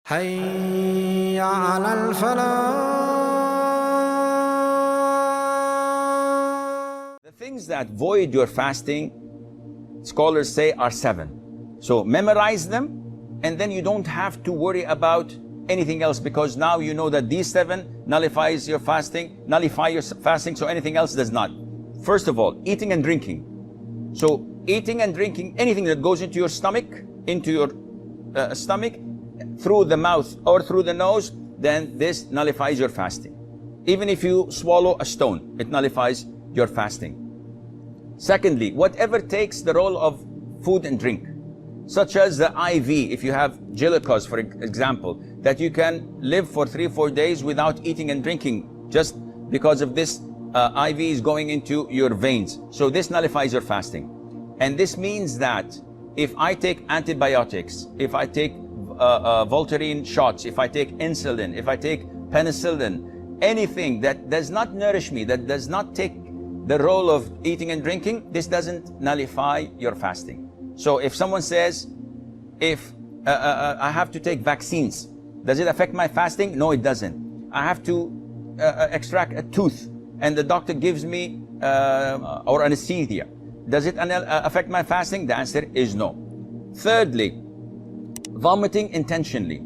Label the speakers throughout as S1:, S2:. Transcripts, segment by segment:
S1: حي على الفلاح.
S2: The things that void your fasting, scholars say, are 7. So memorize them, and then you don't have to worry about anything else, because now you know that these 7 nullify your fasting, so anything else does not. First of all, eating and drinking. So eating and drinking, anything that goes into your stomach, through the mouth or through the nose, then this nullifies your fasting. Even if you swallow a stone, it nullifies your fasting. Secondly, whatever takes the role of food and drink, such as the IV, if you have glucose, for example, that you can live for 3-4 days without eating and drinking, just because of this IV is going into your veins. So this nullifies your fasting. And this means that if I take antibiotics, if I take Voltaren shots, if I take insulin, if I take penicillin, anything that does not nourish me, that does not take the role of eating and drinking, this doesn't nullify your fasting. So if someone says, if I have to take vaccines, does it affect my fasting? No, it doesn't. I have to extract a tooth and the doctor gives me or anesthesia, does it affect my fasting? The answer is no. Thirdly, vomiting intentionally.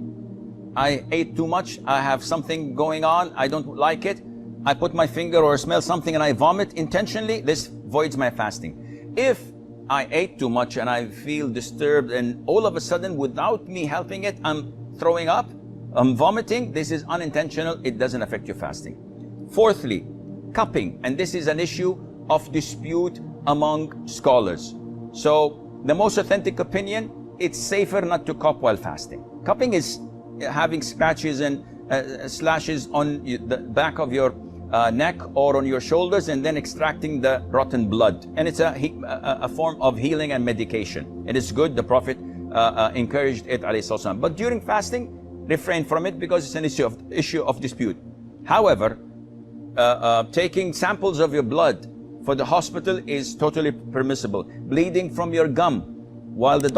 S2: I ate too much, I have something going on, I don't like it, I put my finger or smell something and I vomit intentionally, this voids my fasting. If I ate too much and I feel disturbed and all of a sudden, without me helping it, I'm throwing up, I'm vomiting, this is unintentional, it doesn't affect your fasting. Fourthly, cupping, and this is an issue of dispute among scholars. So the most authentic opinion, it's safer not to cup while fasting. Cupping is having scratches and slashes on the back of your neck or on your shoulders and then extracting the rotten blood. And it's a form of healing and medication. It is good, the Prophet encouraged it, alayhi salam. But during fasting, refrain from it because it's an issue of dispute. However, taking samples of your blood for the hospital is totally permissible. Bleeding from your gum while the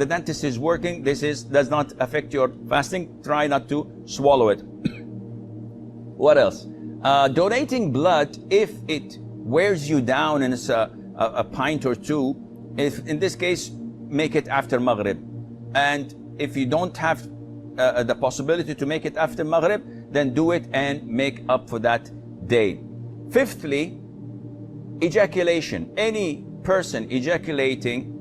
S2: dentist is working, does not affect your fasting. Try not to swallow it. What else? Donating blood, if it wears you down and it's a pint or two, if in this case, make it after Maghrib. And if you don't have the possibility to make it after Maghrib, then do it and make up for that day. Fifthly, ejaculation. Any person ejaculating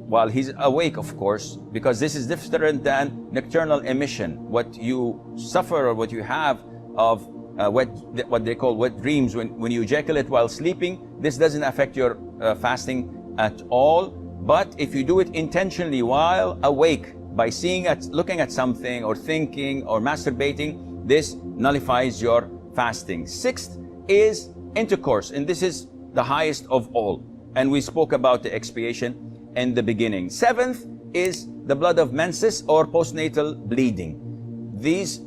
S2: while he's awake, of course, because this is different than nocturnal emission. What you suffer or what you have of what they call wet dreams, when you ejaculate while sleeping, this doesn't affect your fasting at all. But if you do it intentionally while awake, by looking at something or thinking or masturbating, this nullifies your fasting. Sixth is intercourse, and this is the highest of all. And we spoke about the expiation in the beginning. Seventh is the blood of menses or postnatal bleeding. These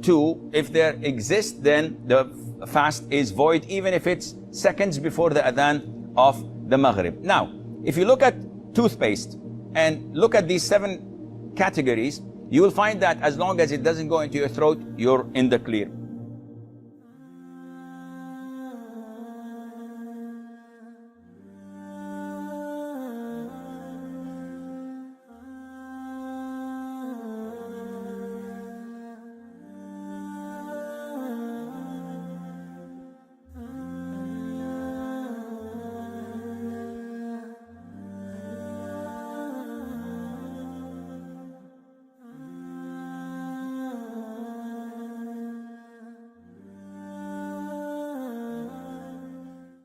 S2: two, if there exist, then the fast is void, even if it's seconds before the adhan of the Maghrib. Now, if you look at toothpaste and look at these 7 categories, you will find that as long as it doesn't go into your throat, you're in the clear.